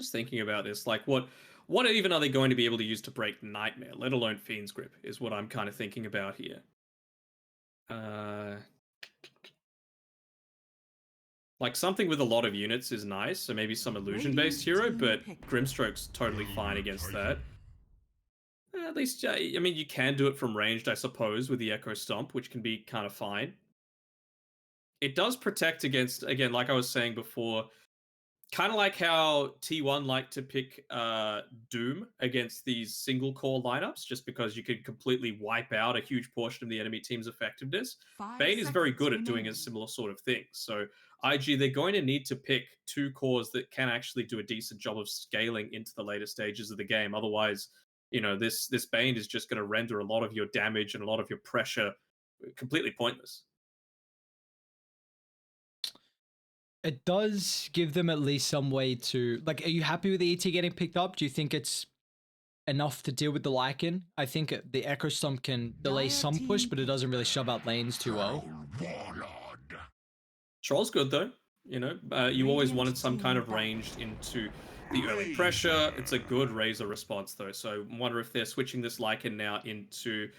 Just thinking about this, like what even are they going to be able to use to break Nightmare, let alone Fiend's Grip, is what I'm kind of thinking about here. Like something with a lot of units is nice, so maybe some illusion-based hero, but Grimstroke's totally fine against that. At least, I mean, you can do it from ranged, I suppose, with the Echo Stomp, which can be kind of fine. It does protect against, again, like I was saying before, kind of like how T1 like to pick Doom against these single core lineups, just because you could completely wipe out a huge portion of the enemy team's effectiveness. Bane is very good at doing a similar sort of thing. So IG, they're going to need to pick two cores that can actually do a decent job of scaling into the later stages of the game. Otherwise, this Bane is just going to render a lot of your damage and a lot of your pressure completely pointless. It does give them at least some way to, like, are you happy with the ET getting picked up? Do you think it's enough to deal with the Lycan? I think the Echo Stomp can delay some push, but it doesn't really shove out lanes too well. Troll's good though. You always wanted some kind of range into the early pressure. It's a good Razor response though, so I wonder if they're switching this Lycan now into.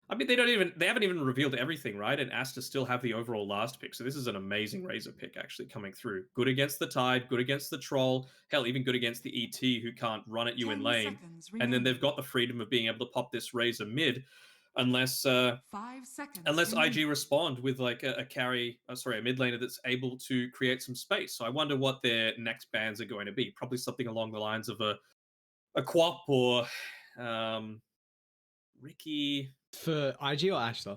I mean, they haven't even revealed everything, right? And Aster still have the overall last pick, so this is an amazing Razor pick actually coming through. Good against the Tide, good against the Troll, hell, even good against the ET who can't run at you in lane. And then they've got the freedom of being able to pop this Razor mid, unless 5 seconds unless remaining. IG respond with like a mid laner that's able to create some space. So I wonder what their next bans are going to be. Probably something along the lines of a Quap or Ricky. For IG or Aster?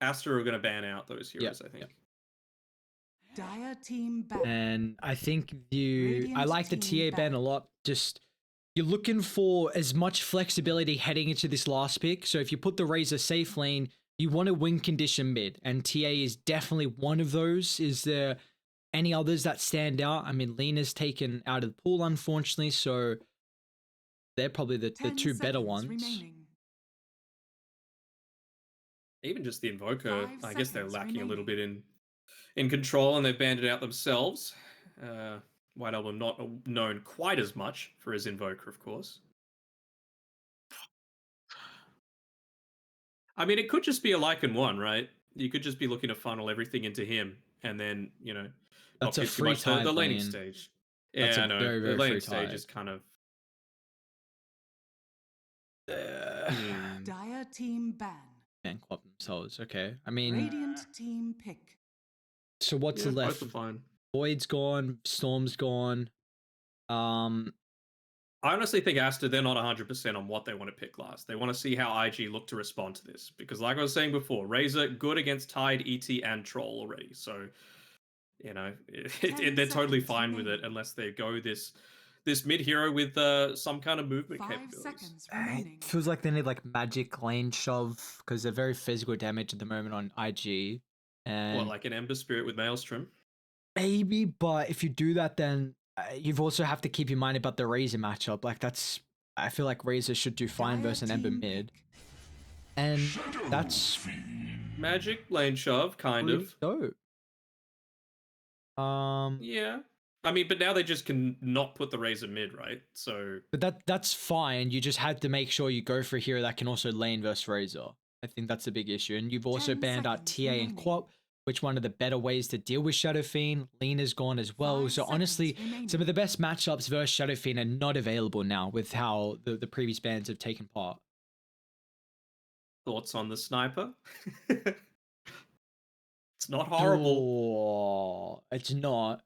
Aster are going to ban out those heroes, I think. Yep. Dire team back. And I think I like the TA ban a lot. Just, you're looking for as much flexibility heading into this last pick. So if you put the Razor safe lane, you want to win condition mid, and TA is definitely one of those. Is there any others that stand out? I mean, Lena's taken out of the pool, unfortunately, so they're probably the two better ones. Remaining. Even just the Invoker, 5 I guess they're seconds lacking a little remaining. bit in control, and they've banned it out themselves. White Album not known quite as much for his Invoker, of course. I mean, it could just be a Lycan 1, right? You could just be looking to funnel everything into him, and then, That's not a get too free much Tide the laning lane. stage. That's Yeah, a I know. very, very the laning free stage Tide. is kind of... Dire team ban. And Quap themselves, okay. I mean... Radiant team pick. So what's left? Both are fine. Void's gone, Storm's gone. I honestly think Aster, they're not 100% on what they want to pick last. They want to see how IG look to respond to this. Because like I was saying before, Razor, good against Tide, ET, and Troll already. So, they're totally fine with it unless they go this mid hero with some kind of movement 5 capabilities. seconds remaining. It feels like they need like magic lane shove, because they're very physical damage at the moment on IG. And What, like an Ember Spirit with Maelstrom? maybe, but if you do that, then you've also have to keep in mind about the Razor matchup. Like I feel like Razor should do fine Dire versus an Ember team mid. pick. And that's Magic lane shove, kind of. dope. Yeah. I mean, but now they just can not put the Razor mid, right? So... But that's fine. You just had to make sure you go for a hero that can also lane versus Razor. I think that's a big issue. And you've also 10 banned out seconds TA and remaining. Quap, which one of the better ways to deal with Shadow Fiend. Lena's gone as well. 5 So honestly, seconds remaining. some of the best matchups versus Shadow Fiend are not available now with how the previous bans have taken part. Thoughts on the sniper? It's not horrible. Oh, it's not.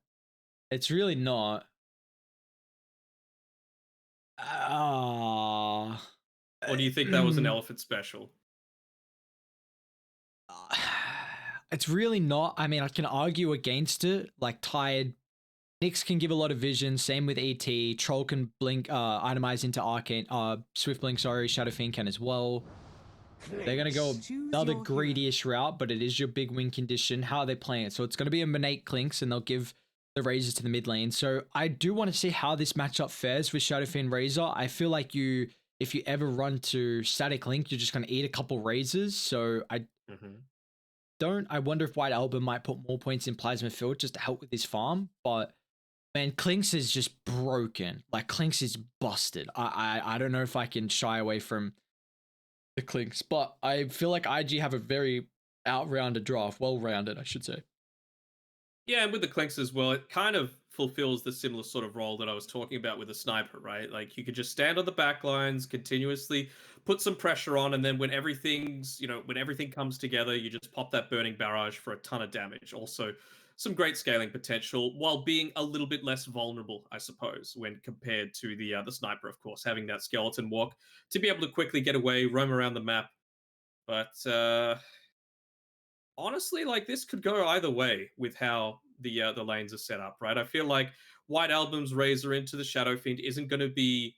It's really not. Or do you think that was an elephant special? It's really not. I mean, I can argue against it. Like Tide, Nyx can give a lot of vision. Same with ET. Troll can blink, itemize into Arcane. Swift blink. Sorry, Shadow Fiend can as well. They're gonna go Choose another your greediest route, but it is your big win condition. How are they playing it? So it's gonna be a Monate Clinks, and they'll give the Razors to the mid lane. So I do want to see how this matchup fares with Shadow Fiend Razor. I feel like if you ever run to Static Link, you're just gonna eat a couple Razors. So I wonder if White Album might put more points in Plasma Field just to help with his farm, but Man, Clinks is just broken. Like Clinks is busted. I don't know if I can shy away from the Clinks, but I feel like IG have a very out-rounded draft, well-rounded, I should say. Yeah, and with the Clinks as well, it kind of fulfills the similar sort of role that I was talking about with the sniper, right? Like you could just stand on the back lines, continuously put some pressure on, and then when when everything comes together, you just pop that burning barrage for a ton of damage. Also, some great scaling potential while being a little bit less vulnerable, I suppose, when compared to the sniper, of course, having that skeleton walk to be able to quickly get away, roam around the map. But honestly, like this could go either way with how the lanes are set up, right? I feel like White Album's Razor into the Shadow Fiend isn't going to be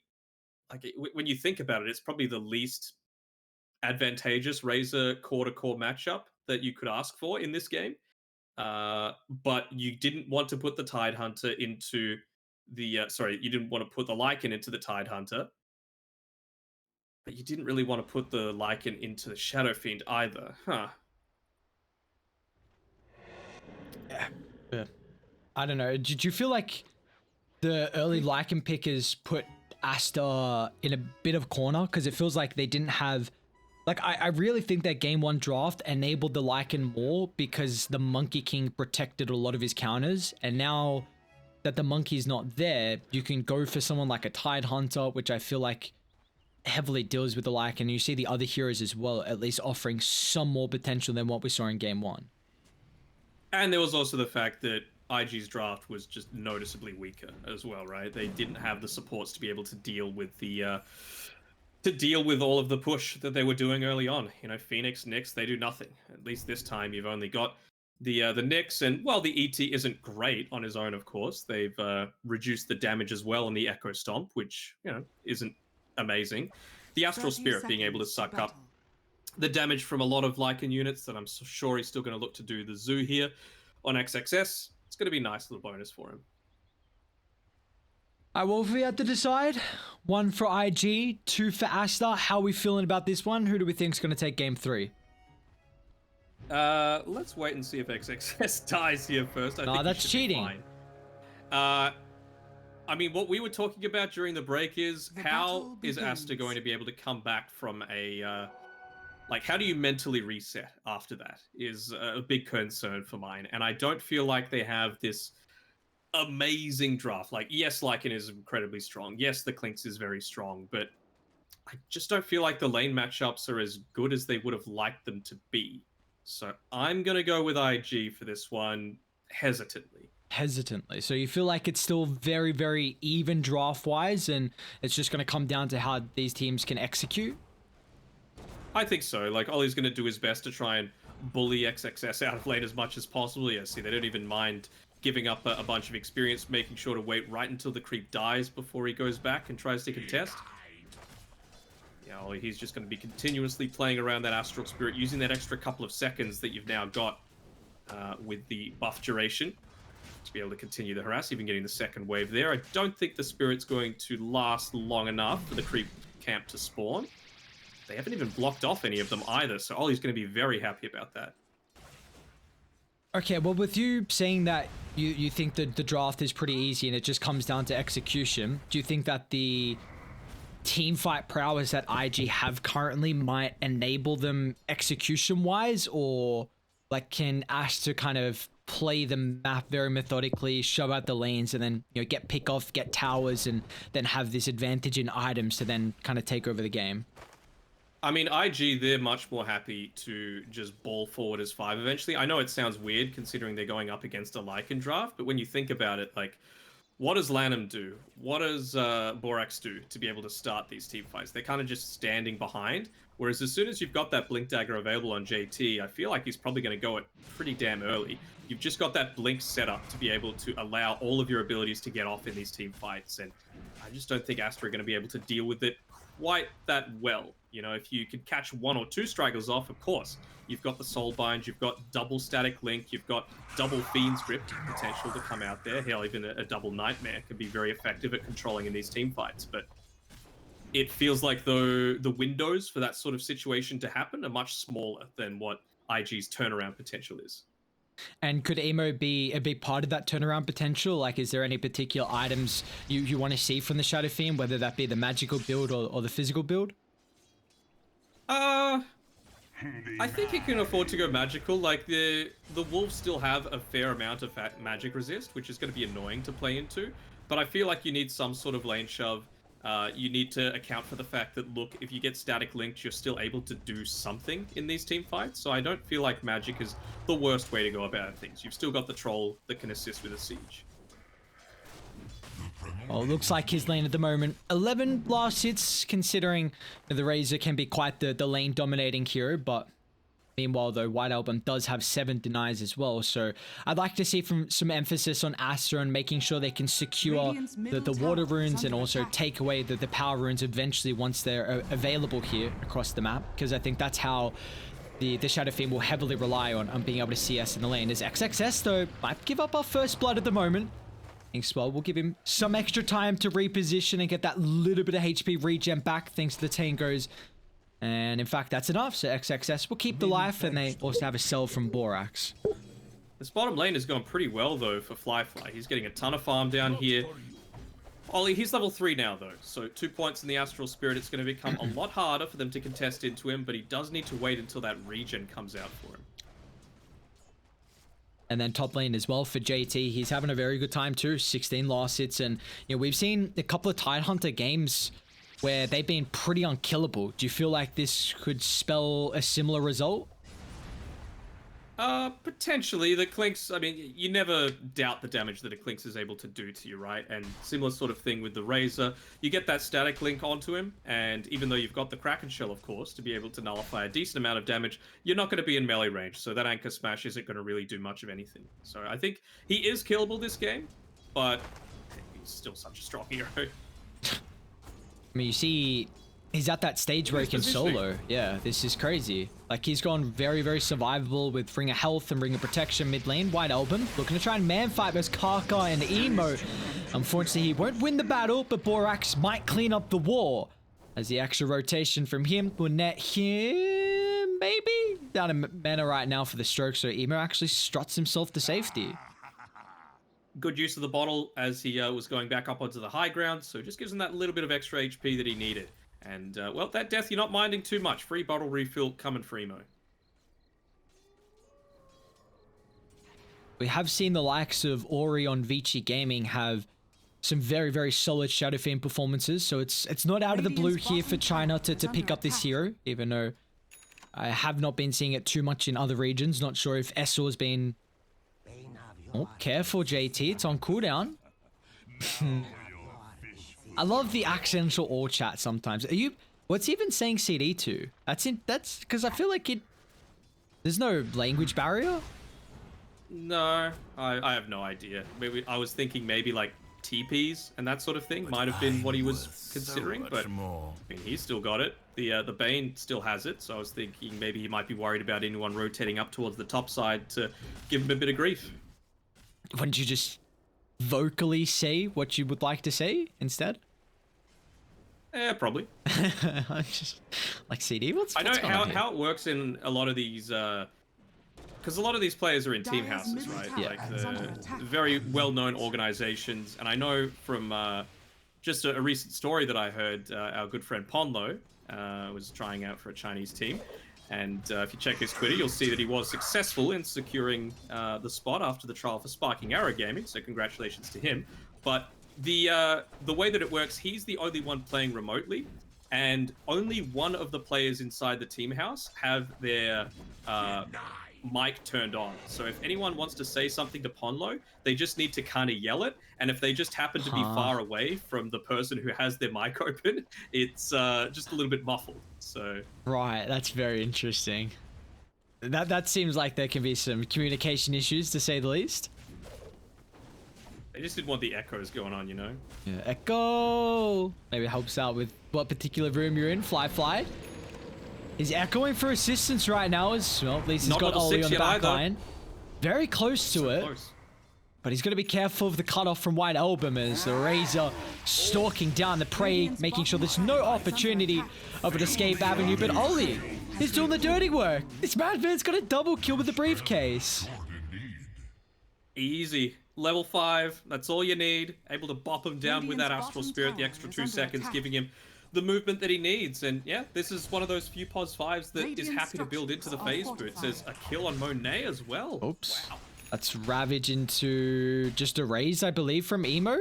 when you think about it, it's probably the least advantageous Razor core to core matchup that you could ask for in this game. But you didn't want to put the Tide Hunter into you didn't want to put the Lycan into the Tide Hunter, but you didn't really want to put the Lycan into the Shadow Fiend either, huh? Yeah. I don't know. Did you feel like the early Lycan pickers put Aster in a bit of corner? Because it feels like they didn't have... Like, I really think that game 1 draft enabled the Lycan more because the Monkey King protected a lot of his counters. And now that the Monkey's not there, you can go for someone like a Tide Hunter, which I feel like heavily deals with the Lycan. And you see the other heroes as well, at least offering some more potential than what we saw in game 1. And there was also the fact that IG's draft was just noticeably weaker as well, right? They didn't have the supports to be able to deal with all of the push that they were doing early on. You know, Phoenix, Nyx, they do nothing. At least this time, you've only got the Nyx, and while the ET isn't great on his own, of course, they've reduced the damage as well on the Echo Stomp, which isn't amazing. The Astral Spirit being able to suck up the damage from a lot of Lycan units that I'm sure he's still going to look to do the Zoo here on XXS. It's going to be a nice little bonus for him. Well, if we had to decide, 1 for IG, 2 for Aster, how are we feeling about this one? Who do we think is going to take game 3? Let's wait and see if XXS dies here first. I think that's cheating. I mean, what we were talking about during the break is how is Aster going to be able to come back from a... how do you mentally reset after that is a big concern for mine. And I don't feel like they have this amazing draft. Like, yes, Lycan is incredibly strong. Yes, the Clinks is very strong, but I just don't feel like the lane matchups are as good as they would have liked them to be. So I'm going to go with IG for this one, hesitantly. So you feel like it's still very, very even draft-wise, and it's just going to come down to how these teams can execute? I think so. Like, Ollie's going to do his best to try and bully XXS out of lane as much as possible. Yeah, see, they don't even mind giving up a bunch of experience, making sure to wait right until the creep dies before he goes back and tries to contest. Yeah, Ollie, he's just going to be continuously playing around that Astral Spirit, using that extra couple of seconds that you've now got with the buff duration to be able to continue the harass, even getting the second wave there. I don't think the Spirit's going to last long enough for the creep camp to spawn. They haven't even blocked off any of them either, so Ollie's going to be very happy about that. Okay, well, with you saying that you think that the draft is pretty easy and it just comes down to execution, do you think that the team fight prowess that IG have currently might enable them execution-wise, or like can Aster kind of play the map very methodically, show out the lanes, and then get pick off, get towers, and then have this advantage in items to then kind of take over the game? I mean, IG, they're much more happy to just ball forward as 5 eventually. I know it sounds weird considering they're going up against a Lycan draft, but when you think about it, like, what does Lanham do? What does Borax do to be able to start these team fights? They're kind of just standing behind. Whereas as soon as you've got that Blink Dagger available on JT, I feel like he's probably going to go it pretty damn early. You've just got that Blink set up to be able to allow all of your abilities to get off in these team fights. And I just don't think Aster are going to be able to deal with it quite that well. If you could catch 1 or 2 stragglers off, of course, you've got the Soulbind, you've got double Static Link, you've got double Fiend's Grip potential to come out there. Hell, even a double Nightmare can be very effective at controlling in these team fights. But it feels like the windows for that sort of situation to happen are much smaller than what IG's turnaround potential is. And could Emo be a big part of that turnaround potential? Like, is there any particular items you want to see from the Shadow Fiend, whether that be the magical build or the physical build? I think he can afford to go magical. Like, the wolves still have a fair amount of magic resist, which is going to be annoying to play into. But I feel like you need some sort of lane shove. You need to account for the fact that, look, if you get static linked, you're still able to do something in these team fights. So I don't feel like magic is the worst way to go about things. You've still got the troll that can assist with a siege. Well, looks like his lane at the moment, 11 blast hits, considering the Razor can be quite the lane dominating hero, but meanwhile, though, White Album does have 7 denies as well, so I'd like to see some emphasis on Aster and making sure they can secure the water runes and also take away the power runes eventually once they're available here across the map, because I think that's how the Shadow Fiend will heavily rely on being able to CS in the lane. As XXS, though, might give up our first blood at the moment. Well, we'll give him some extra time to reposition and get that little bit of HP regen back thanks to the Tangos. And in fact, that's enough. So XXS will keep the life, and they also have a sell from Borax. This bottom lane has gone pretty well, though, for Fly. He's getting a ton of farm down here. Ollie, he's level 3 now, though. So 2 points in the Astral Spirit. It's going to become a lot harder for them to contest into him, but he does need to wait until that regen comes out for him. And then top lane as well for JT. He's having a very good time too. 16 last hits. And, you know, we've seen a couple of Tidehunter games where they've been pretty unkillable. Do you feel like this could spell a similar result? Potentially. The Clinks, I mean, you never doubt the damage that a Clinks is able to do to you, right? And similar sort of thing with the Razor. You get that static link onto him, and even though you've got the Kraken Shell, of course, to be able to nullify a decent amount of damage, you're not going to be in melee range, so that Anchor Smash isn't going to really do much of anything. So I think he is killable this game, but he's still such a strong hero. I mean, you see, he's at that stage where he can solo. Yeah, this is crazy. Like, he's gone very, very survivable with Ring of Health and Ring of Protection mid lane. White Album looking to try and man fight versus Kaka and Emo. Unfortunately, he won't win the battle, but Borax might clean up the war. As the extra rotation from him will net him, maybe? Down in mana right now for the stroke, so Emo actually struts himself to safety. Good use of the bottle as he was going back up onto the high ground, so just gives him that little bit of extra HP that he needed. And, well, that death you're not minding too much. Free bottle refill coming for Emo. We have seen the likes of Ori on Vici Gaming have some very, very solid Shadow Fiend performances, so it's not out of the blue here for China to pick up this hero, even though I have not been seeing it too much in other regions. Not sure if Essor's been... Oh, careful, JT. It's on cooldown. I love the accidental all chat sometimes. Are you... What's he even saying CD to? That's because I feel like it... There's no language barrier? No, I have no idea. Maybe I was thinking maybe like TPs and that sort of thing might have been what he was considering, but I mean, he's still got it. The Bane still has it, so I was thinking maybe he might be worried about anyone rotating up towards the top side to give him a bit of grief. Wouldn't you just vocally say what you would like to say instead? Yeah, probably. I'm just like CD. I know how it works in a lot of these, because a lot of these players are in team houses, right? Yeah. Like the very well-known organizations, and I know from just a recent story that I heard, our good friend Ponlo was trying out for a Chinese team. And if you check his Twitter, you'll see that he was successful in securing the spot after the trial for Sparking Arrow Gaming, so congratulations to him. But the way that it works, he's the only one playing remotely, and only one of the players inside the team house have their mic turned on. So if anyone wants to say something to Ponlo, they just need to kind of yell it, and if they just happen to be far away from the person who has their mic open, it's just a little bit muffled. So right, that's very interesting. That seems like there can be some communication issues, to say the least. They just didn't want the echoes going on, you know? Yeah, echo! Maybe it helps out with what particular room you're in. Fly. He's echoing for assistance right now. As well, at least he's got Ollie on the back line. Very close to it. Close. But he's got to be careful of the cutoff from White Album as the Razor stalking down the prey, making sure there's no opportunity of an escape avenue. But Ollie, he's doing the dirty work. This madman's got a double kill with the briefcase. Easy. Level 5, that's all you need. Able to bop him down with that Radiant's Astral bottom Spirit, the tower extra is 2 under seconds, attack. giving him the movement that he needs. And yeah, this is one of those few pos 5s that is Radiant happy to build into the structures phase are boots. There's a fortified. kill on Monet as well. Oops. Wow. That's Ravage into just a raise, I believe, from Emo.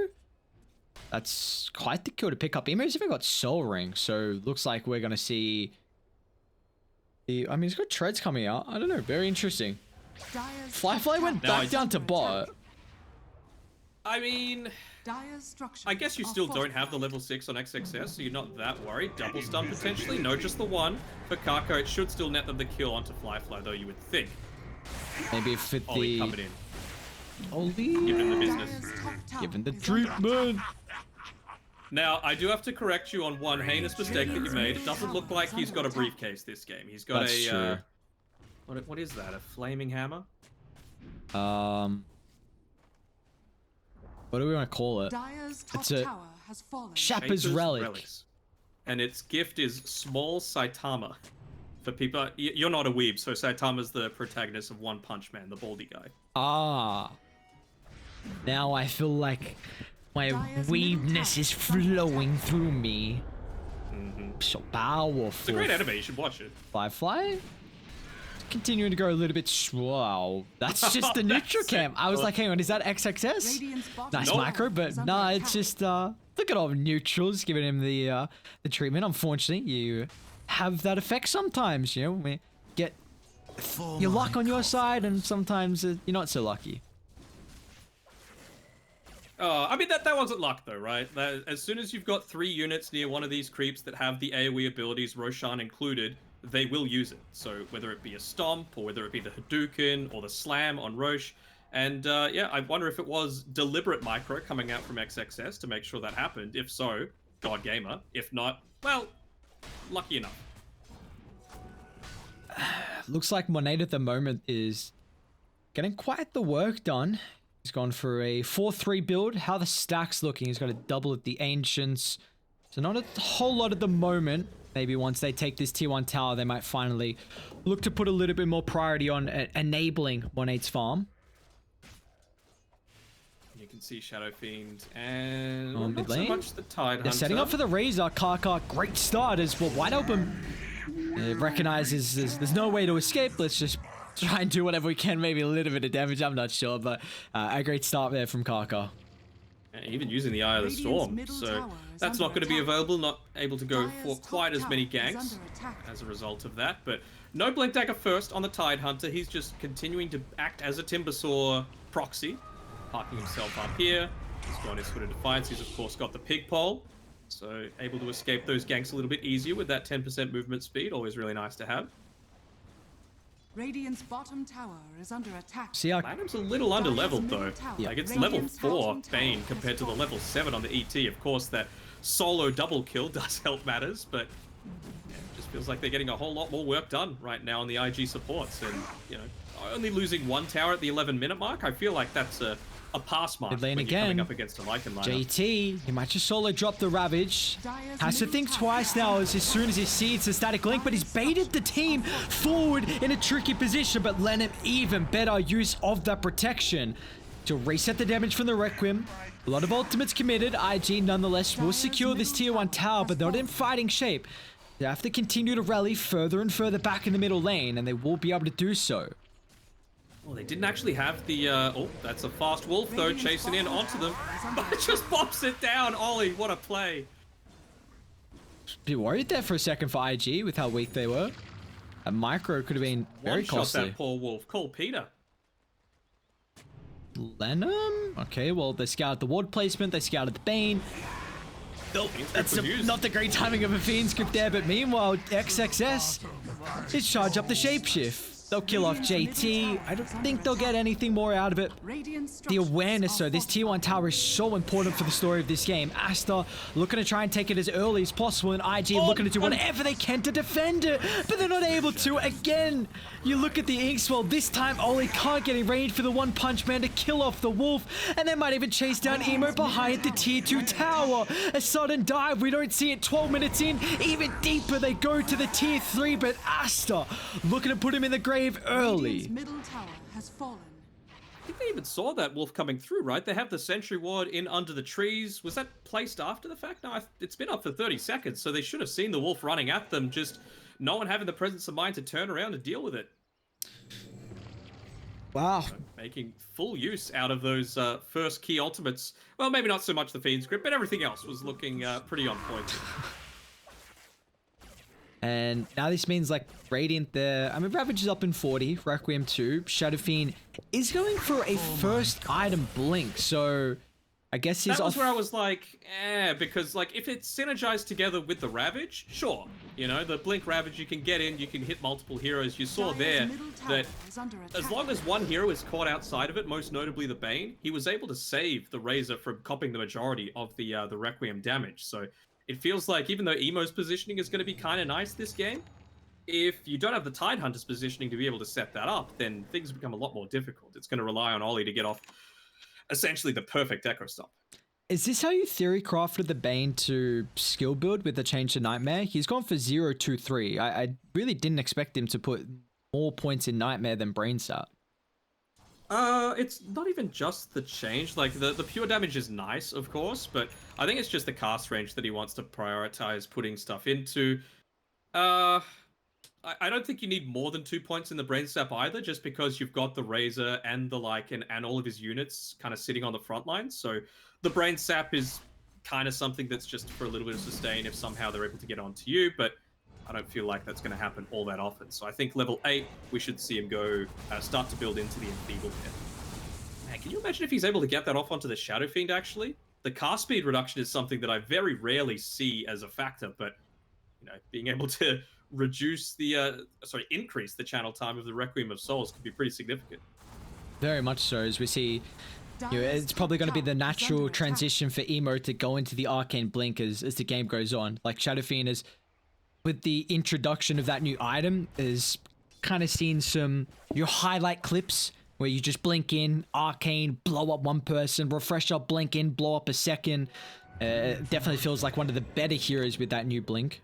That's quite the kill to pick up. Emo's even got Soul Ring, so looks like we're going to see... I mean, he's got Treads coming out. I don't know, very interesting. Dire's Fly went No, back I- down to under bot. attack. I mean, Dire's structures I guess you are still don't have the fortified. level 6 on XXS, so you're not that worried. Double stun potentially, no, just the one. For Kako, it should still net them the kill onto Fly, though, you would think. Maybe if it Ollie the... coming in, Ollie. giving him the business. Dire's top tower Given the is under attack. treatment. Now, I do have to correct you on one heinous mistake that you made. It doesn't look like he's got a briefcase this game. He's got That's a... true. What is that? A flaming hammer? What do we want to call it? Dire's top It's a tower has fallen. Shaper's Relic. Relics. And its gift is Small Saitama. For people... You're not a weeb, so Saitama's the protagonist of One Punch Man, the baldy guy. Ah. Now I feel like my Dire's weebness middle is tower is under flowing through me. So powerful. It's a great anime, you should watch it. Firefly? Continuing to go a little bit wow. That's just the neutral That's cam. it. I was like, hang on, is that XXS? Radiant's bottom Nice tower micro, but is under nah, attack. it's just look at all neutrals giving him the treatment. Unfortunately, you have that effect sometimes, you know, we get your luck on your side and sometimes you're not so lucky. I mean, that wasn't luck, though, right? As soon as you've got 3 units near one of these creeps that have the AoE abilities, Roshan included, they will use it. So whether it be a Stomp, or whether it be the Hadouken, or the Slam on Roche. And yeah, I wonder if it was deliberate micro coming out from XXS to make sure that happened. If so, God Gamer. If not, well, lucky enough. Looks like Monet at the moment is getting quite the work done. He's gone for a 4-3 build. How the stack's looking, he's got a double at the Ancients. So not a whole lot at the moment. Maybe once they take this tier 1 tower, they might finally look to put a little bit more priority on enabling Monet's farm. You can see Shadow Fiend and On not mid so lane. much the Tide Hunter. They're setting up for the Razor. Kaka, great start as well. Wide open. It recognizes there's no way to escape. Let's just try and do whatever we can. Maybe a little bit of damage. I'm not sure, but a great start there from Kaka. Even using the Eye of the Radiant's Storm, middle so tower is that's under not going to be attack. available, not able to go for Dire's quite top as many tower is ganks under attack. as a result of that, but no Blink Dagger first on the Tide Hunter. He's just continuing to act as a Timbersaw proxy, parking himself up here. He's got his Foot of Defiance. He's of course got the Pig Pole, so able to escape those ganks a little bit easier with that 10% movement speed. Always really nice to have. Radiant's bottom tower is under attack. See how Platinum's a little under leveled though. tower. Like it's Radiant's level 4 bottom tower Bane has compared to the fallen. level 7 on the ET. Of course, that solo double kill does help matters, but yeah, it just feels like they're getting a whole lot more work done right now on the IG supports. And you know, only losing 1 tower at the 11-minute mark, I feel like that's a pass mark Mid lane when you're coming again. up against a Lycan lineup. JT, he might just solo drop the Ravage. Dire's Has to middle think tower twice now as soon as he sees the static link, but he's baited the team forward in a tricky position, but lend him even better use of that protection to reset the damage from the Requiem. A lot of ultimates committed. IG nonetheless will secure this tier 1 tower, but not in fighting shape. They have to continue to rally further and further back in the middle lane, and they will be able to do so. Well, they didn't actually have the, oh, that's a fast wolf though, Radiant's chasing in bottom onto them. tower is under But it just pops it down. Ollie, what a play. Be worried there for a second for IG with how weak they were. A micro could have been very One shot costly. that poor wolf. Call Peter. Lenham? Okay, well, they scouted the ward placement, they scouted the Bane. Nope, that's was used. not the great timing of a Fiend script there, but meanwhile, XXS is charge up the Shapeshift. They'll kill off JT. I don't think they'll get anything more out of it. Radiant The structures awareness, are though, this tier 1 tower is so important for the story of this game. Aster looking to try and take it as early as possible, and IG looking to do whatever they can to defend it, but they're not able to. Again, you look at the Inkswell. This time, Oli can't get in range for the One Punch Man to kill off the Wolf, and they might even chase down Emo behind the tier 2 tower. A sudden dive, we don't see it 12 minutes in. Even deeper, they go to the tier 3, but Aster looking to put him in the grave early. Radiant's middle tower has fallen. I think they even saw that wolf coming through, right? They have the sentry ward in under the trees. Was that placed after the fact? No, it's been up for 30 seconds, so they should have seen the wolf running at them, just no one having the presence of mind to turn around and deal with it. Wow. So making full use out of those first key ultimates. Well, maybe not so much the Fiend's Grip, but everything else was looking pretty on point. And now this means like Radiant there. I mean, Ravage is up in 40, Requiem 2. Shadow Fiend is going for a first item blink, so I guess he's that was off. where I was like, because like if it's synergized together with the Ravage, sure. You know, the Blink Ravage, you can get in, you can hit multiple heroes. You saw there that as long as one hero is caught outside of it, most notably the Bane, he was able to save the Razor from copying the majority of the Requiem damage. So it feels like even though Emo's positioning is going to be kind of nice this game, if you don't have the Tidehunter's positioning to be able to set that up, then things become a lot more difficult. It's going to rely on Ollie to get off essentially the perfect Echo Stomp. Is this how you theory crafted the Bane to skill build with the change to Nightmare? He's gone for 0-2-3. I really didn't expect him to put more points in Nightmare than Brain Sap. It's not even just the change. Like, the pure damage is nice, of course, but I think it's just the cast range that he wants to prioritize putting stuff into. I don't think you need more than 2 points in the Brain Sap either, just because you've got the Razor and the and all of his units kind of sitting on the front line. So the Brain Sap is kind of something that's just for a little bit of sustain if somehow they're able to get onto you, but I don't feel like that's going to happen all that often. So I think level 8, we should see him go start to build into the Enfeeble Pit. Man, can you imagine if he's able to get that off onto the Shadow Fiend, actually? The cast speed reduction is something that I very rarely see as a factor, but, you know, being able to reduce the, increase the channel time of the Requiem of Souls could be pretty significant. Very much so, as we see, you know, it's probably going to be the natural transition for Emo to go into the Arcane Blink as the game goes on. Like, Shadow Fiend is, with the introduction of that new item, is kind of seen some your highlight clips where you just blink in, Arcane, blow up one person, refresh up, blink in, blow up a second. It definitely feels like one of the better heroes with that new blink.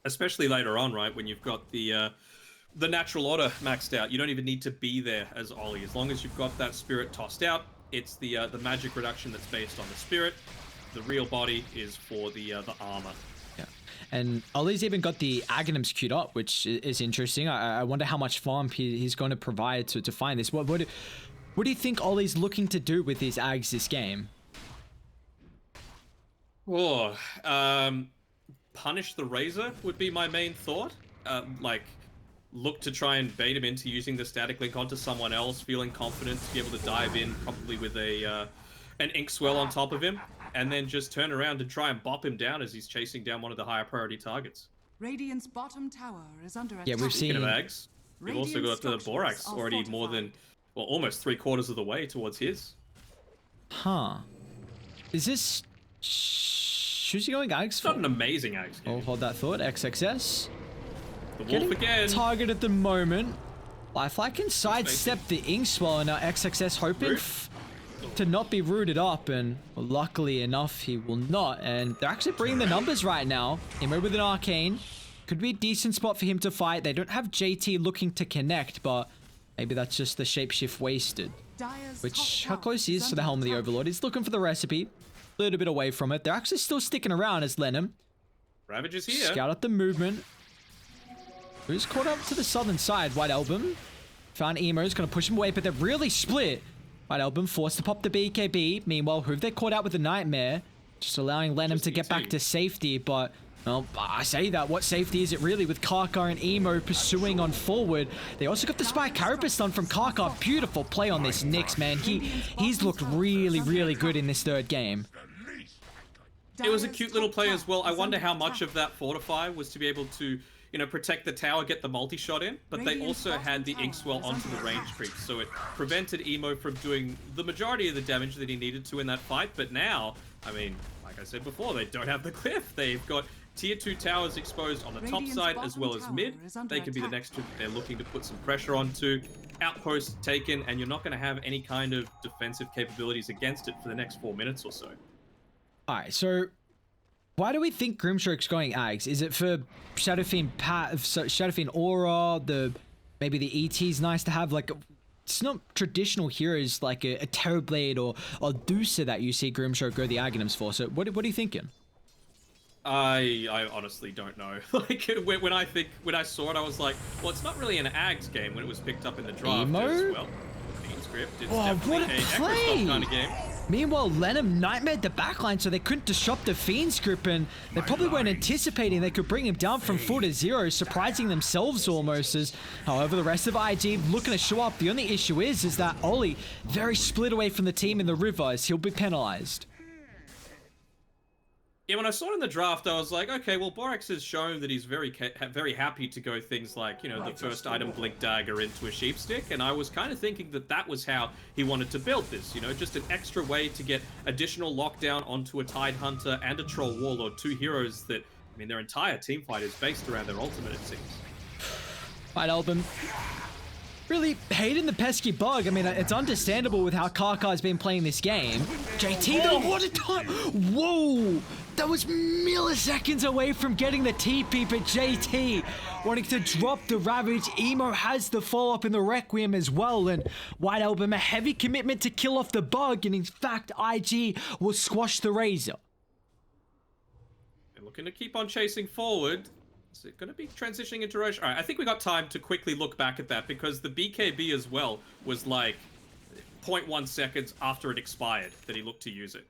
Especially later on, right, when you've got the natural order maxed out. You don't even need to be there as Ollie. As long as you've got that spirit tossed out, it's the magic reduction that's based on the spirit. The real body is for the armor. Yeah, and Ollie's even got the Aghanims queued up, which is interesting. I wonder how much farm he's going to provide to find this. What do you think Ollie's looking to do with these Ags this game? Oh, punish the Razor would be my main thought. Like, look to try and bait him into using the static link onto someone else, feeling confident to be able to dive in, probably with an Ink Swell on top of him, and then just turn around and try and bop him down as he's chasing down one of the higher priority targets. Radiant's bottom tower is under attack. Yeah, we've seen. Speaking of Ags, we've also got the Borax already more than, well, almost 3/4 of the way towards his. Huh. Is this... Who's he going Ags It's for? not an amazing Ags game. Oh, hold that thought. XXS. The wolf Getting again. target at the moment. Lifelike can sidestep the Ink Swell, and now XXS hoping to not be rooted up, and well, luckily enough he will not, and they're actually bringing the numbers right now. Emo with an Arcane. Could be a decent spot for him to fight. They don't have JT looking to connect, but maybe that's just the shapeshift wasted. Which, how close he is to the Helm of the Overlord. He's looking for the recipe. A little bit away from it. They're actually still sticking around as Lenham. Ravage is here. Scout out the movement. Who's caught up to the southern side? White Album. Found Emo's going to push him away, but they're really split. White Album forced to pop the BKB. Meanwhile, who they caught out with the Nightmare. Just allowing Lenham to get back to safety, but... Well, I say that. What safety is it really with Kaka and Emo pursuing on forward? They also got the Spy Carapace done from Kaka. Beautiful play on this Nyx, man. He's looked really, really good in this third game. It was a cute little play as well. I wonder how much of that Fortify was to be able to, you know, protect the tower, get the multi-shot in, but they also had the Ink Swell onto the range creep, so it prevented Emo from doing the majority of the damage that he needed to in that fight. But now, I mean, like I said before, they don't have the cliff. They've got Tier 2 towers exposed on the top side as well as mid. They could be the next two that they're looking to put some pressure onto. Outpost taken, and you're not going to have any kind of defensive capabilities against it for the next 4 minutes or so. Alright, so why do we think Grimstroke's going Ags? Is it for Shadow Fiend Aura, maybe the ET's nice to have? Like, it's not traditional heroes like a Terrorblade or Deucer that you see Grimstroke go the Aghanims for. So what are you thinking? I honestly don't know. Like when I saw it, I was like, well, it's not really an Ags game when it was picked up in the draft Emo? as well. Fiend script. It's Oh, definitely what a a play! Ekristov kind of game. Meanwhile, Lenham nightmared the backline so they couldn't disrupt the Fiend's grip, and they probably weren't anticipating they could bring him down from 4 to 0, surprising themselves almost. As, however, the rest of IG looking to show up. The only issue is that Ollie very split away from the team in the river as he'll be penalized. Yeah, when I saw it in the draft, I was like, okay, well, Borax has shown that he's very happy to go things like, you know, the first item Blink Dagger into a Sheep Stick, and I was kind of thinking that that was how he wanted to build this, you know, just an extra way to get additional lockdown onto a Tide Hunter and a Troll Warlord, two heroes that, I mean, their entire team fight is based around their ultimate, it seems. Right, Albin. Really hating the pesky bug. I mean, it's understandable with how Karkar's been playing this game. JT, though, what a time! Whoa! That was milliseconds away from getting the TP, but JT wanting to drop the Ravage. Emo has the follow-up in the Requiem as well, and White Album, a heavy commitment to kill off the bug, and in fact, IG will squash the Razor. They're looking to keep on chasing forward. Is it going to be transitioning into Roche? All right, I think we got time to quickly look back at that because the BKB as well was like 0.1 seconds after it expired that he looked to use it.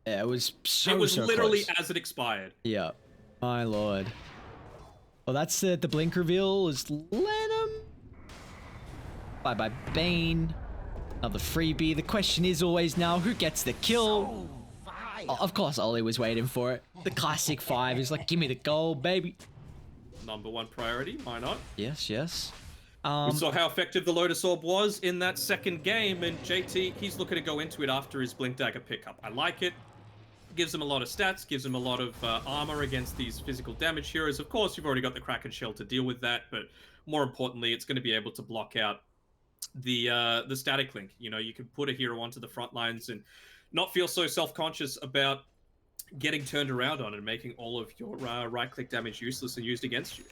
Yeah, it was so It was literally close. as it expired. Yeah, my lord. Well, that's the blink reveal is Lenham. Bye-bye, Bane. Another freebie. The question is always now, who gets the kill? Oh, of course, Ollie was waiting for it. The classic 5 is like, give me the goal, baby. #1 priority, why not? Yes, yes. We saw how effective the Lotus Orb was in that second game, and JT, he's looking to go into it after his Blink Dagger pickup. I like it. Gives him a lot of stats, gives him a lot of armor against these physical damage heroes. Of course, you've already got the Kraken Shell to deal with that, but more importantly, it's going to be able to block out the static link. You know, you can put a hero onto the front lines and not feel so self-conscious about getting turned around on and making all of your right-click damage useless and used against you.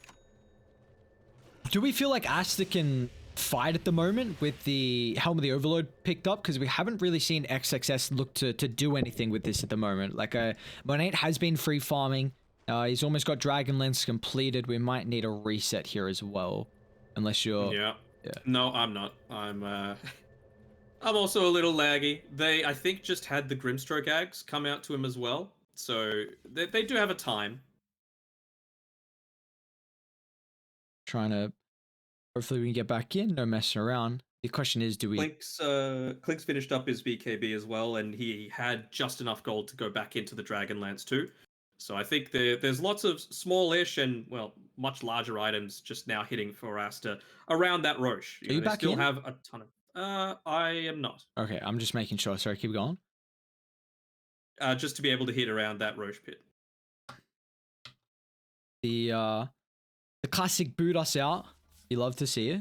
Do we feel like Aster can fight at the moment with the Helm of the Overload picked up? Because we haven't really seen XXS look to do anything with this at the moment. Like, Monate has been free farming. He's almost got Dragonlance completed. We might need a reset here as well. Unless you're... Yeah. No, I'm not. I'm also a little laggy. They, I think, just had the Grimstroke Ags come out to him as well. So they do have a time. Trying to... Hopefully we can get back in. No messing around. The question is, do we... Clink's finished up his BKB as well, and he had just enough gold to go back into the Dragonlance too. So I think there's lots of smallish and, well, much larger items just now hitting for Aster around that Roche. Are you back in? They still have a ton of... I am not. Okay, I'm just making sure. Sorry, keep going. Just to be able to hit around that Roche pit. The classic boot us out. You love to see it.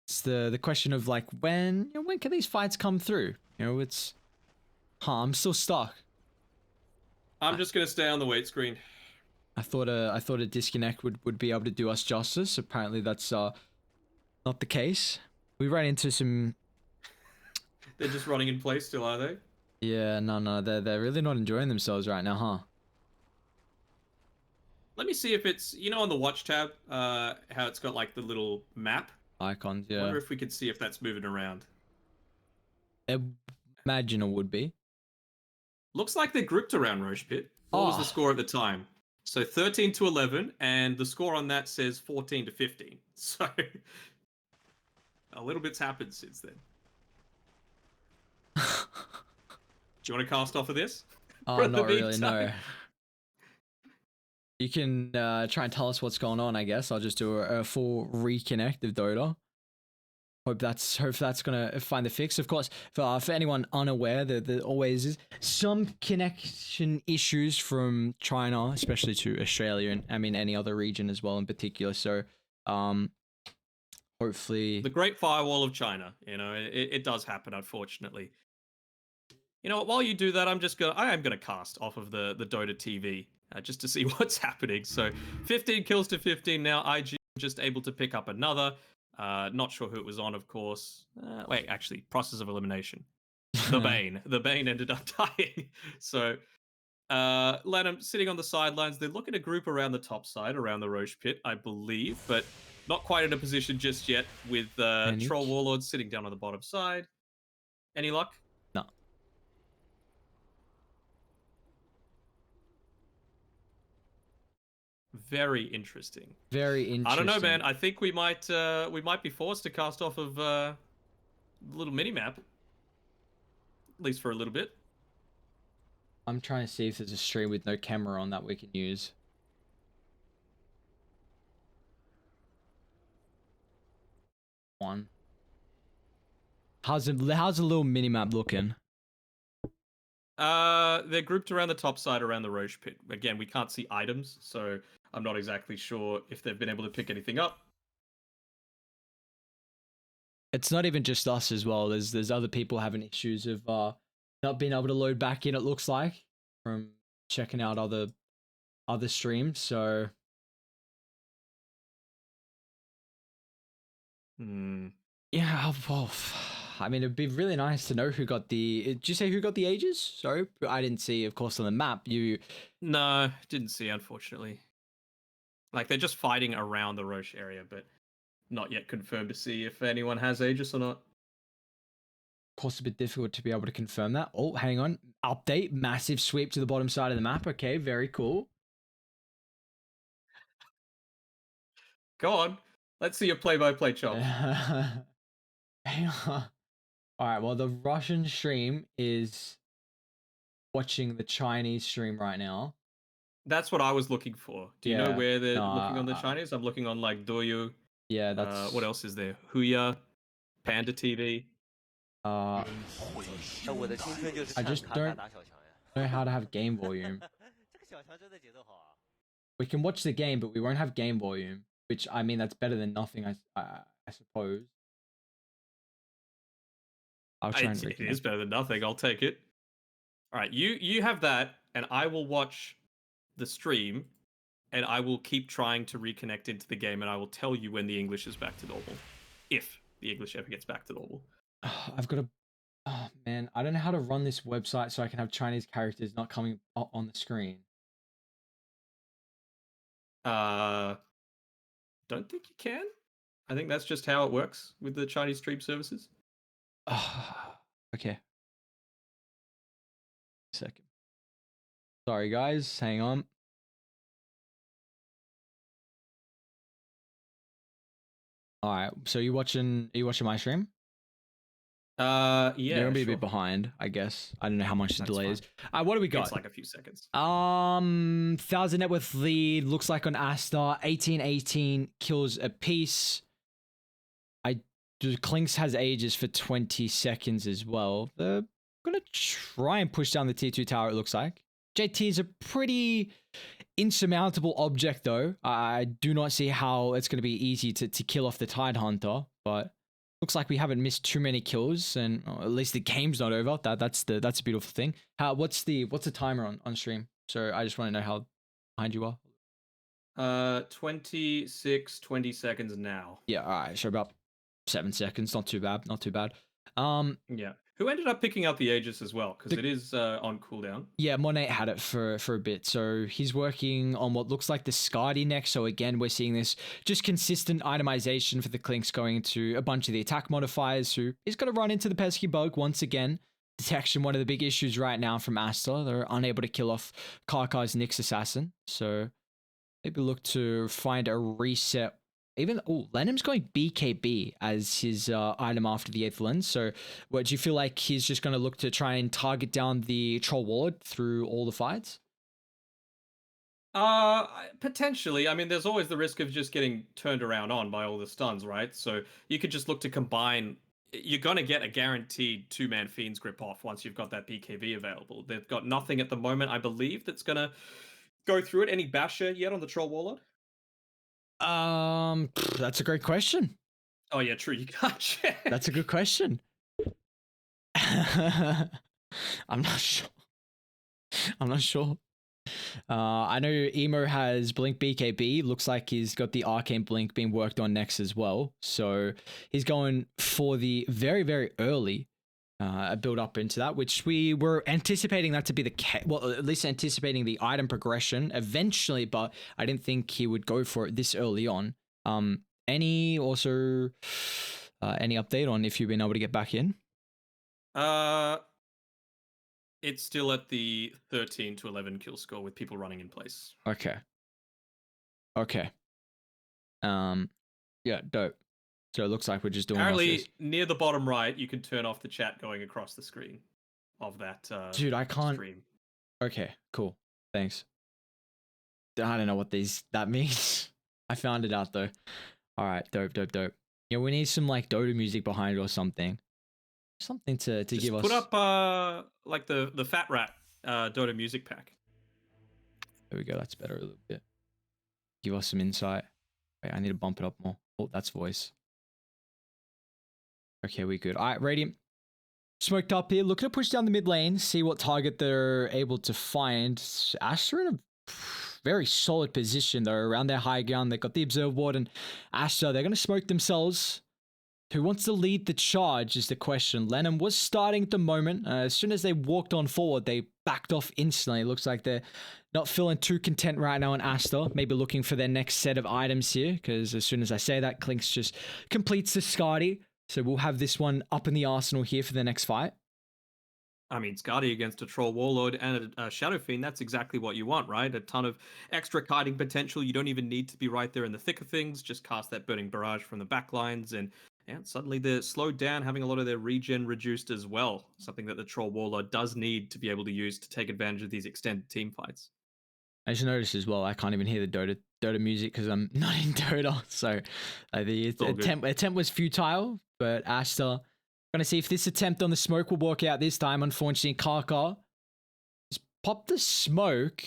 It's the question of like when can these fights come through? You know, it's I'm still stuck. I'm just gonna stay on the wait screen. I thought a disconnect would be able to do us justice. Apparently that's not the case. We ran into some... They're just running in place still, are they? Yeah, no, they're really not enjoying themselves right now, huh? Let me see if it's, you know, on the watch tab, how it's got like the little map. Icons, yeah. I wonder if we can see if that's moving around. I imagine it would be. Looks like they're grouped around Roche Pit. What was the score at the time? So 13 to 11, and the score on that says 14 to 15. So a little bit's happened since then. Do you want to cast off of this? Oh, not really, no. You can try and tell us what's going on, I guess. I'll just do a full reconnect of Dota. Hope that's gonna find the fix. Of course, for anyone unaware, there always is some connection issues from China, especially to Australia, and I mean any other region as well in particular. So, hopefully, the Great Firewall of China. You know, it does happen, unfortunately. You know what? While you do that, I am gonna cast off of the Dota TV just to see what's happening. So, 15 kills to 15 now. IG just able to pick up another. Not sure who it was on, of course. Wait, actually, process of elimination. The Bane. The Bane ended up dying. So Lanham sitting on the sidelines. They're looking to group around the top side, around the Roche pit, I believe, but not quite in a position just yet with Troll Warlord sitting down on the bottom side. Any luck? No. Very interesting. Very interesting. I don't know, man. I think we might be forced to cast off of the little mini map, at least for a little bit. I'm trying to see if there's a stream with no camera on that we can use. One. How's the little mini map looking? They're grouped around the top side, around the Roche pit. Again, we can't see items, so I'm not exactly sure if they've been able to pick anything up. It's not even just us as well. There's other people having issues of not being able to load back in, it looks like, from checking out other streams. So yeah, well, I mean, it'd be really nice to know who got the. Did you say who got the ages? Sorry, I didn't see, of course, on the map. No, didn't see, unfortunately. Like, they're just fighting around the Roche area, but not yet confirmed to see if anyone has Aegis or not. Of course, a bit difficult to be able to confirm that. Oh, hang on. Update. Massive sweep to the bottom side of the map. Okay, very cool. Go on. Let's see your play-by-play chop. Hang on. All right, well, the Russian stream is watching the Chinese stream right now. That's what I was looking for. Do you know where they're looking on the Chinese? I'm looking on, like, Douyu. Yeah, that's... what else is there? Huya, Panda TV. I just don't know how to have game volume. We can watch the game, but we won't have game volume. Which, I mean, that's better than nothing, I suppose. I'll try and reconnect. It is better than nothing. I'll take it. All right, you have that, and I will watch the stream, and I will keep trying to reconnect into the game, and I will tell you when the English is back to normal, if the English ever gets back to normal. I've got to... Oh, man, I don't know how to run this website so I can have Chinese characters not coming up on the screen. Don't think you can. I think that's just how it works with the Chinese stream services. Okay. Second. Sorry, guys. Hang on. All right. So are you watching my stream? Yeah. You're gonna be a bit behind, I guess. I don't know how much the delay is. What do we got? It's like a few seconds. 1,000 net worth lead. Looks like on Aster, 18-18 kills a piece. Clinks has Aegis for 20 seconds as well. They're gonna try and push down the T2 tower, it looks like. JT is a pretty insurmountable object, though. I do not see how it's going to be easy to kill off the Tide Hunter, but looks like we haven't missed too many kills, and at least the game's not over. That's a beautiful thing. What's the timer on stream? So I just want to know how behind you are. 20 seconds now. Yeah, all right. So about 7 seconds. Not too bad. Not too bad. Yeah. Who ended up picking up the Aegis as well? Because it is on cooldown. Yeah, Monet had it for a bit. So he's working on what looks like the Skadi next. So again, we're seeing this just consistent itemization for the Clinks going into a bunch of the attack modifiers, who is going to run into the pesky bug once again. Detection, one of the big issues right now from Aster. They're unable to kill off Karkar's Nyx Assassin. So maybe look to find a reset. Even Lenham's going BKB as his item after the 8th lens. So what do you feel like he's just going to look to try and target down the Troll Ward through all the fights? Potentially. I mean, there's always the risk of just getting turned around on by all the stuns, right? So you could just look to combine. You're going to get a guaranteed 2-man Fiend's Grip off once you've got that BKB available. They've got nothing at the moment, I believe, that's going to go through it. Any Basher yet on the Troll Warlord? That's a great question. Oh yeah, true. You can't check. That's a good question. I'm not sure. I know Emo has Blink BKB. Looks like he's got the Arcane Blink being worked on next as well. So he's going for the very, very early build up into that, which we were anticipating that to be the case. Well, at least anticipating the item progression eventually, but I didn't think he would go for it this early on. Any update on if you've been able to get back in? It's still at the 13 to 11 kill score with people running in place. Okay. Yeah, dope. So it looks like we're just doing Apparently, near the bottom right, you can turn off the chat going across the screen of that Dude, I can't stream. Okay, cool. Thanks. I don't know what that means. I found it out though. Alright, dope. Yeah, we need some like Dota music behind it or something. Something to Just give us. Put up like the Fat Rat Dota music pack. There we go, that's better a little bit. Give us some insight. Wait, I need to bump it up more. Oh, that's voice. Okay, we good. Alright, Radiant. Smoked up here. Looking to push down the mid lane, see what target they're able to find. Aster in a very solid position though, around their high ground. They've got the observe ward, and Aster, they're going to smoke themselves. Who wants to lead the charge is the question. Lennon was starting at the moment. As soon as they walked on forward, they backed off instantly. It looks like they're not feeling too content right now on Aster. Maybe looking for their next set of items here, because as soon as I say that, Clinks just completes the Skadi. So we'll have this one up in the arsenal here for the next fight. I mean, Skadi against a Troll Warlord and a Shadow Fiend, that's exactly what you want, right? A ton of extra kiting potential. You don't even need to be right there in the thick of things. Just cast that Burning Barrage from the backlines, and suddenly they're slowed down, having a lot of their regen reduced as well. Something that the Troll Warlord does need to be able to use to take advantage of these extended team fights. I just noticed as well, I can't even hear the Dota music because I'm not in Dota. So the attempt was futile, but Aster going to see if this attempt on the smoke will work out this time. Unfortunately, Kaka just popped the smoke.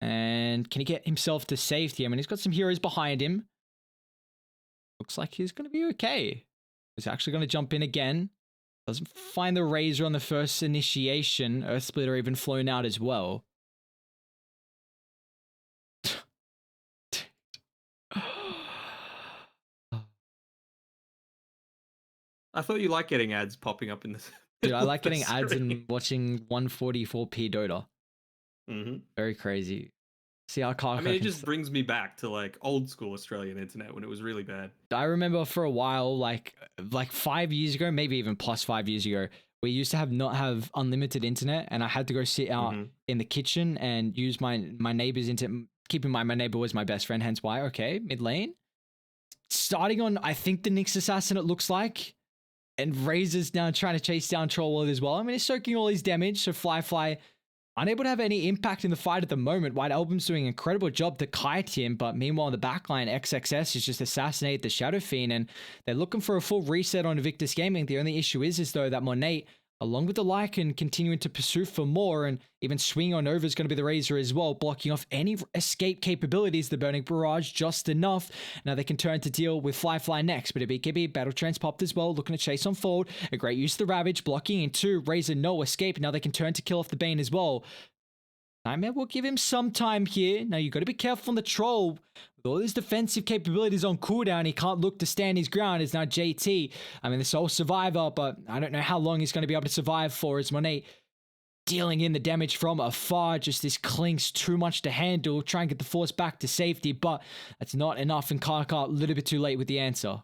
And can he get himself to safety? I mean, he's got some heroes behind him. Looks like he's going to be okay. He's actually going to jump in again. Doesn't find the Razor on the first initiation. Earth Splitter even flown out as well. I thought you liked getting ads popping up in this. Dude, I like getting ads and watching 144p Dota. Very crazy. See how Kaka. I mean, it just brings me back to like old school Australian internet when it was really bad. I remember for a while, like 5 years ago, maybe even plus 5 years ago, we used to not have unlimited internet, and I had to go sit out in the kitchen and use my neighbor's internet. Keep in mind, my neighbor was my best friend, hence why. Okay, mid lane. Starting on, I think the Nyx Assassin, it looks like. And Razor's now trying to chase down Troll World as well. I mean, he's soaking all his damage, so Fly unable to have any impact in the fight at the moment. White Album's doing an incredible job to kite him, but meanwhile in the backline, XXS has just assassinated the Shadow Fiend, and they're looking for a full reset on Invictus Gaming. The only issue is though that Monet, along with the Lycan, continuing to pursue for more, and even swinging on over is going to be the Razor as well, blocking off any escape capabilities. The Burning Barrage just enough. Now they can turn to deal with Fly next, but a BKB Battle Trance popped as well, looking to chase on forward. A great use of the Ravage, blocking into Razor, no escape. Now they can turn to kill off the Bane as well. Nightmare will give him some time here. Now you got to be careful on the Troll. With all his defensive capabilities on cooldown, he can't look to stand his ground. It's now JT. I mean, the sole survivor, but I don't know how long he's going to be able to survive for, as Monet dealing in the damage from afar. Just this Clinks too much to handle. Try and get the force back to safety, but that's not enough, and Kaka a little bit too late with the answer.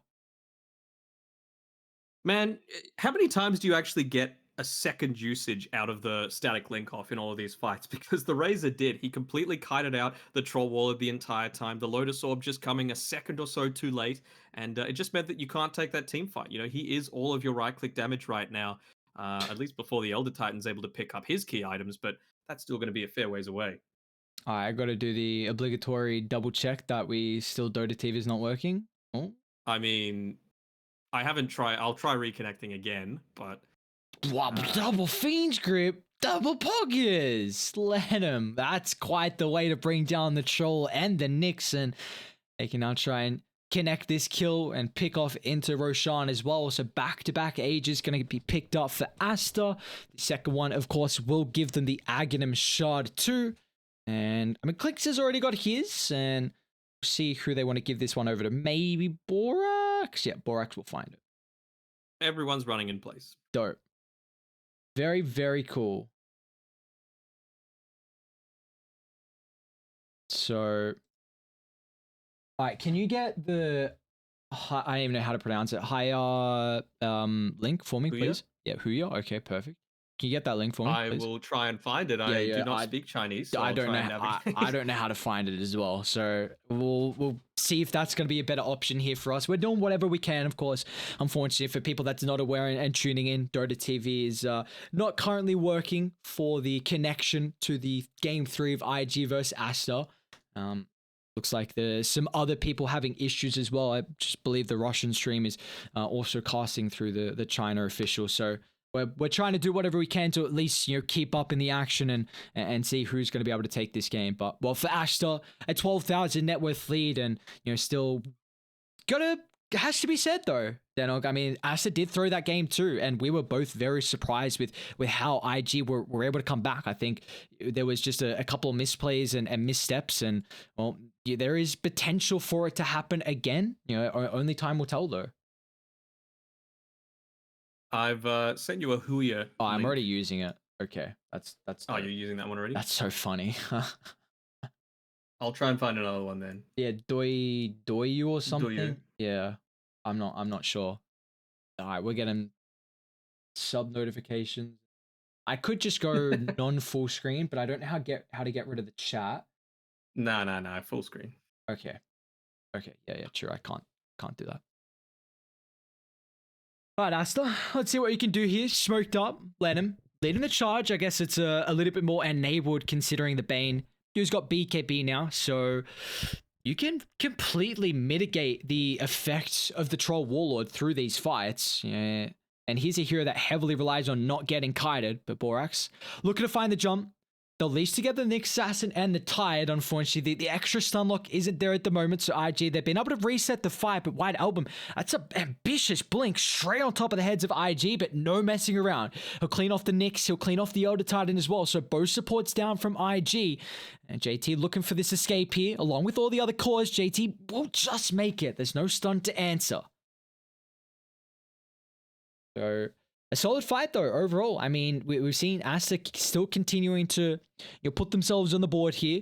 Man, how many times do you actually get a second usage out of the static link off in all of these fights? Because the Razor did. He completely kited out the Troll Warlord the entire time. The Lotus Orb just coming a second or so too late, and it just meant that you can't take that team fight. You know, he is all of your right-click damage right now, at least before the Elder Titan's able to pick up his key items, but that's still going to be a fair ways away. All right, I got to do the obligatory double check that Dota TV is not working. Oh. I mean, I haven't tried. I'll try reconnecting again, but double Fiend's Grip, double Poggers. Let him. That's quite the way to bring down the Troll and the Nyx, and they can now try and connect this kill and pick off into Roshan as well. So back-to-back ages going to be picked up for Aster. The second one, of course, will give them the Aghanim Shard too. And I mean, Clicks has already got his, and we'll see who they want to give this one over to. Maybe Borax. Yeah, Borax will find it. Everyone's running in place. Dope. Very, very cool. So, all right, can you get the I don't even know how to pronounce it. Higher link for me, Huya? please. Yeah, Huya. Okay, perfect. Can you get that link for me, I please? will try and find it. I do not speak Chinese, so I I'll don't try know. and navigate. I don't know how to find it as well. So we'll see if that's going to be a better option here for us. We're doing whatever we can, of course. Unfortunately, for people that's not aware and tuning in, Dota TV is not currently working for the connection to the Game 3 of IG versus Aster. Looks like there's some other people having issues as well. I just believe the Russian stream is also casting through the China official. So we're trying to do whatever we can to at least keep up in the action and see who's going to be able to take this game. But well, for Aster, a 12,000 net worth lead, and still has to be said though, Danog. I mean, Aster did throw that game too, and we were both very surprised with how IG were able to come back. I think there was just a couple of misplays and missteps, and well, there is potential for it to happen again. Only time will tell though. I've sent you a Huya. Oh, I'm link. already using it. Okay, that's. Oh, you're using that one already? That's so funny. I'll try and find another one then. Yeah, Doyu or something. Doyu. Yeah, I'm not sure. All right, we're getting sub notifications. I could just go non full screen, but I don't know how to get rid of the chat. No, full screen. Okay, yeah, true. I can't do that. All right, Aster, let's see what you can do here. Smoked up, let him leading the charge. I guess it's a little bit more enabled considering the Bane. Dude's got BKB now, so you can completely mitigate the effects of the Troll Warlord through these fights. Yeah. And he's a hero that heavily relies on not getting kited, but Borax looking to find the jump. They'll leash together the Assassin and the Tide. Unfortunately, the extra stun lock isn't there at the moment, so IG, they've been able to reset the fight, but White Album, that's an ambitious blink straight on top of the heads of IG, but no messing around. He'll clean off the Nyx, he'll clean off the Elder Titan as well, so both supports down from IG. And JT looking for this escape here, along with all the other cores. JT will just make it. There's no stun to answer. So a solid fight though overall. I mean, we've seen Aster still continuing to put themselves on the board here.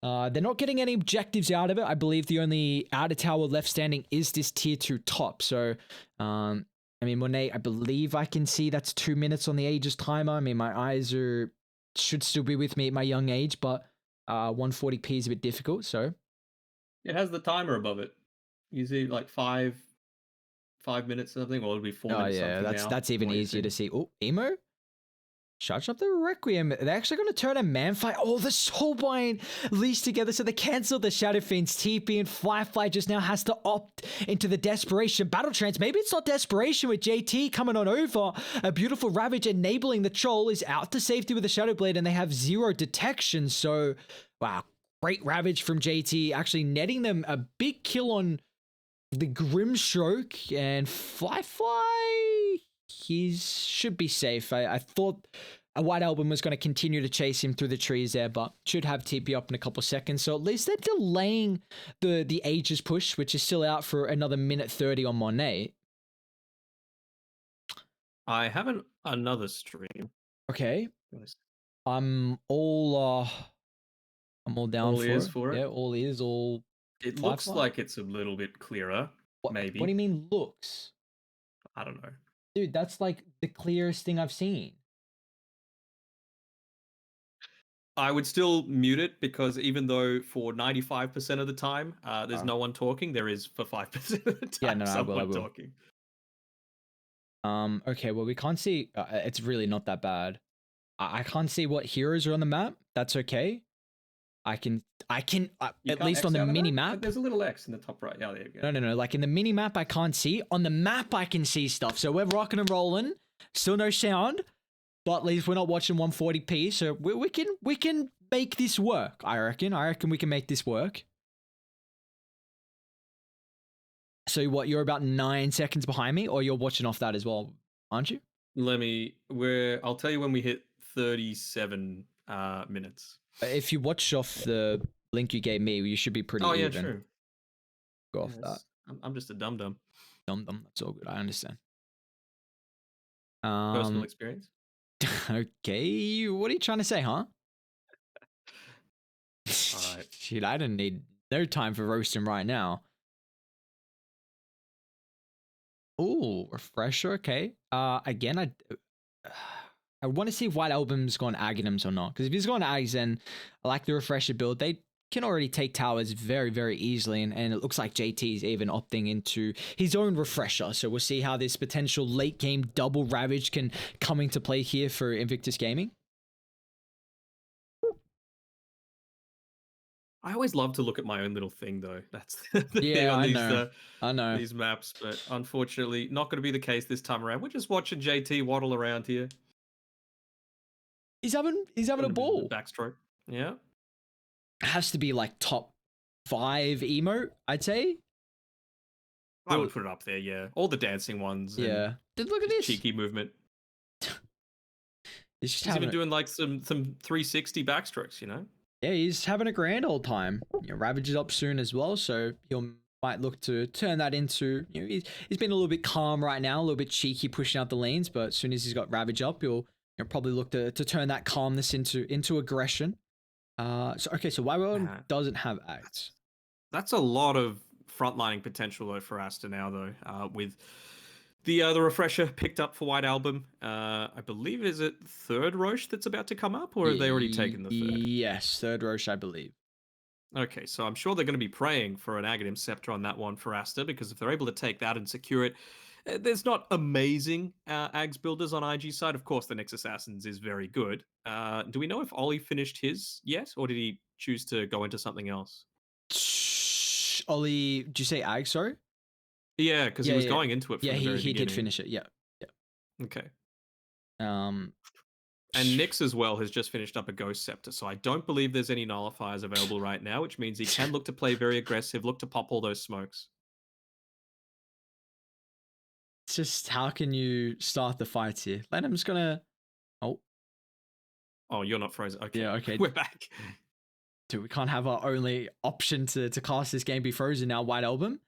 They're not getting any objectives out of it. I believe the only outer tower left standing is this tier 2 top. So I mean, Monet, I believe I can see that's 2 minutes on the Aegis timer. I mean, my eyes should still be with me at my young age, but 140p is a bit difficult. So it has the timer above it. You see like 5 minutes or something, or it'll be 4 minutes. Oh yeah, that's even easier to see. Oh, Emo charge up the Requiem. They're actually going to turn a man fight. Oh, the Soulbind leashed together, so they cancelled the Shadow Fiend's TP, and Firefly just now has to opt into the Desperation Battle Trance. Maybe it's not Desperation with JT coming on over. A beautiful Ravage enabling the Troll is out to safety with the Shadow Blade, and they have 0 detection. So, wow, great Ravage from JT, actually netting them a big kill on the Grimstroke, and Firefly, he should be safe. I thought a White Album was going to continue to chase him through the trees there, but should have TP up in a couple seconds. So at least they're delaying the Aegis push, which is still out for another minute 30 on Monet. I have another stream. Okay. I'm all down for it. Yeah, all ears, all. It looks like it's a little bit clearer, maybe. What do you mean looks? I don't know. Dude, that's like the clearest thing I've seen. I would still mute it because even though for 95% of the time there's no one talking, there is for 5% of the time someone talking. Okay, well, we can't see. It's really not that bad. I can't see what heroes are on the map. That's okay. I can at least on the mini map. There's a little X in the top right. Yeah, there you go. No. Like in the mini map, I can't see. On the map, I can see stuff. So we're rocking and rolling. Still no sound, but at least we're not watching 140p. So we can make this work. I reckon we can make this work. So what? You're about 9 seconds behind me, or you're watching off that as well, aren't you? I'll tell you when we hit 37 minutes. If you watch off the link you gave me, you should be pretty Oh yeah, even. true. Go off that. I'm just a dum dum. That's all good. I understand. Personal experience. Okay, what are you trying to say, huh? All right. Shit, I don't need no time for roasting right now. Ooh, refresher. Okay. Again, I want to see if White Album's gone Aghanims or not. Because if he's gone Ags, then I like the refresher build. They can already take towers very, very easily. And it looks like JT is even opting into his own refresher. So we'll see how this potential late game double Ravage can come into play here for Invictus Gaming. I always love to look at my own little thing, though. That's the thing Yeah, on I know. these maps, but unfortunately, not going to be the case this time around. We're just watching JT waddle around here. He's having a ball. Backstroke. Yeah. Has to be like top 5 emo, I'd say. I would put it up there, yeah. All the dancing ones. Yeah. Look at this. Cheeky movement. He's even doing like some 360 backstrokes, you know? Yeah, he's having a grand old time. Ravage is up soon as well, so he'll might look to turn that into, he's been a little bit calm right now, a little bit cheeky pushing out the lanes, but as soon as he's got Ravage up, he'll probably look to turn that calmness into aggression. So Wyvern doesn't have acts. That's a lot of frontlining potential though for Aster now though, with the refresher picked up for White Album. I believe, is it third Roche that's about to come up, or have they already taken the third? Yes, third Roche, I believe. Okay, so I'm sure they're going to be praying for an Aghanim Scepter on that one for Aster, because if they're able to take that and secure it, there's not amazing Ags builders on IG side. Of course, the Nyx Assassins is very good. Do we know if Ollie finished his yet, or did he choose to go into something else? Ollie, did you say Ag, sorry? Yeah, because he was going into it from the very he beginning. did finish it, yeah. Okay. And Nyx as well has just finished up a Ghost Scepter, so I don't believe there's any nullifiers available right now, which means he can look to play very aggressive, look to pop all those smokes. It's just, how can you start the fights here? Lenham's gonna... Oh, you're not frozen. Okay. Yeah, okay. We're back. Dude, we can't have our only option to cast this game be frozen now, White Album.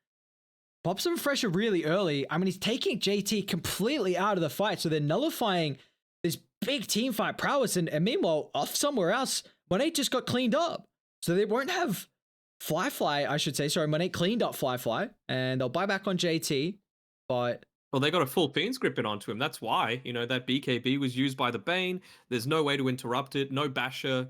Pops some refresher really early. I mean, he's taking JT completely out of the fight, so they're nullifying this big team fight prowess. And meanwhile, off somewhere else, Monet just got cleaned up. So they won't have Fly, I should say. Sorry, Monet cleaned up Fly, and they'll buy back on JT. But... well, they got a full Fiend's Grip in onto him. That's why, that BKB was used by the Bane. There's no way to interrupt it. No Basher.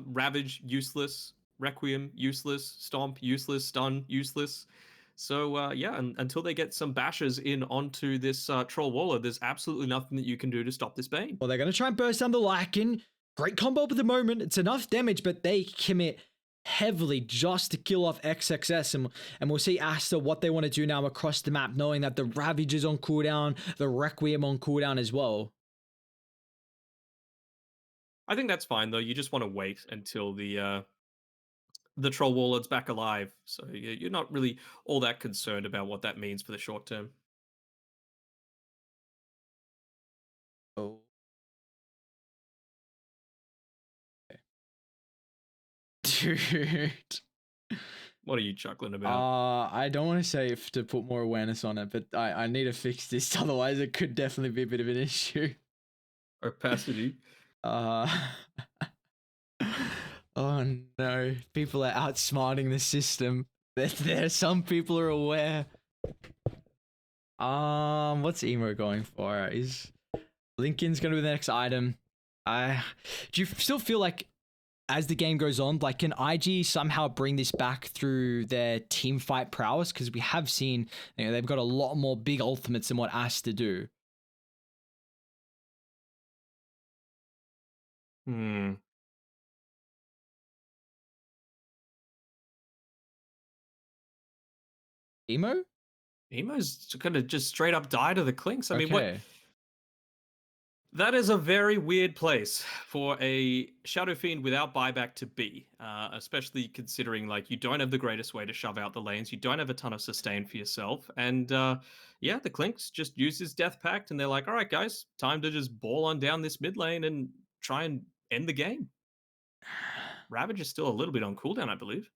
Ravage, useless. Requiem, useless. Stomp, useless. Stun, useless. So, yeah, until they get some Bashers in onto this Troll Waller, there's absolutely nothing that you can do to stop this Bane. Well, they're going to try and burst down the Lycan. Great combo at the moment. It's enough damage, but they commit heavily just to kill off XXS. And we'll see Aster what they want to do now across the map, knowing that the Ravage is on cooldown, the Requiem on cooldown as well. I think that's fine, though. You just want to wait until the Troll Warlord's back alive, so you're not really all that concerned about what that means for the short term. Oh. Okay. Dude. What are you chuckling about? I don't want to say if to put more awareness on it, but I need to fix this, otherwise it could definitely be a bit of an issue. Opacity. Oh no, people are outsmarting the system. There, some people are aware. What's Emo going for? Is Lincoln's gonna be the next item? Do you still feel like, as the game goes on, like, can IG somehow bring this back through their team fight prowess? Because we have seen, they've got a lot more big ultimates than what Aster do. Emo? Emo's gonna just straight up die to the Clinks. I mean, what? Okay. That is a very weird place for a Shadow Fiend without buyback to be, especially considering, like, you don't have the greatest way to shove out the lanes, you don't have a ton of sustain for yourself, and yeah, the Clinks just use his Death Pact, and they're like, all right, guys, time to just ball on down this mid lane and try and end the game. Ravage is still a little bit on cooldown, I believe.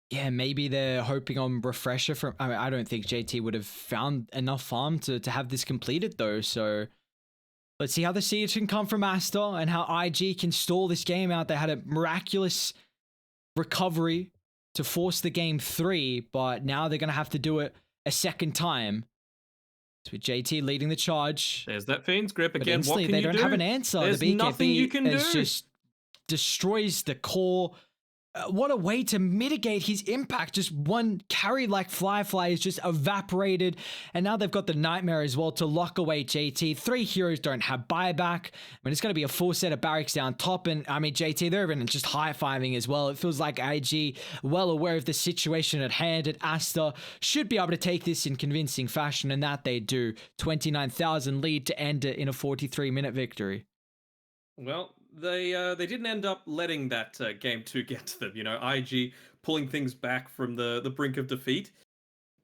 Yeah, maybe they're hoping on refresher from. I mean, I don't think JT would have found enough farm to have this completed though. So let's see how the siege can come from Aster and how IG can stall this game out. They had a miraculous recovery to force the game 3, but now they're gonna have to do it a second time. So with JT leading the charge. There's that Fiend's Grip But again. What instantly, can they you don't do? have an answer. There's The nothing you can do. just destroys the core. What a way to mitigate his impact. Just one carry like Firefly is just evaporated. And now they've got the Nightmare as well to lock away JT. 3 heroes don't have buyback. I mean, it's going to be a full set of barracks down top. And I mean, JT, they're even just high-fiving as well. It feels like IG well aware of the situation at hand. And Aster should be able to take this in convincing fashion. And that they do. 29,000 lead to end it in a 43-minute victory. Well, they didn't end up letting that game 2 get to them. You know, IG pulling things back from the brink of defeat.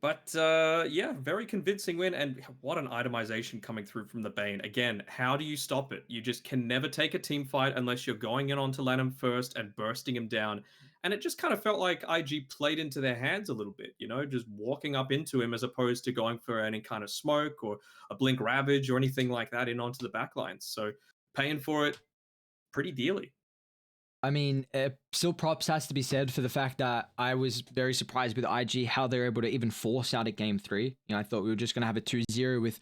But yeah, very convincing win, and what an itemization coming through from the Bane. Again, how do you stop it? You just can never take a team fight unless you're going in onto Lanham first and bursting him down. And it just kind of felt like IG played into their hands a little bit, you know, just walking up into him as opposed to going for any kind of smoke or a blink ravage or anything like that in onto the backlines. So paying for it pretty dearly. I mean, still props has to be said for the fact that I was very surprised with IG how they're able to even force out a game 3. You know, I thought we were just going to have a 2-0 with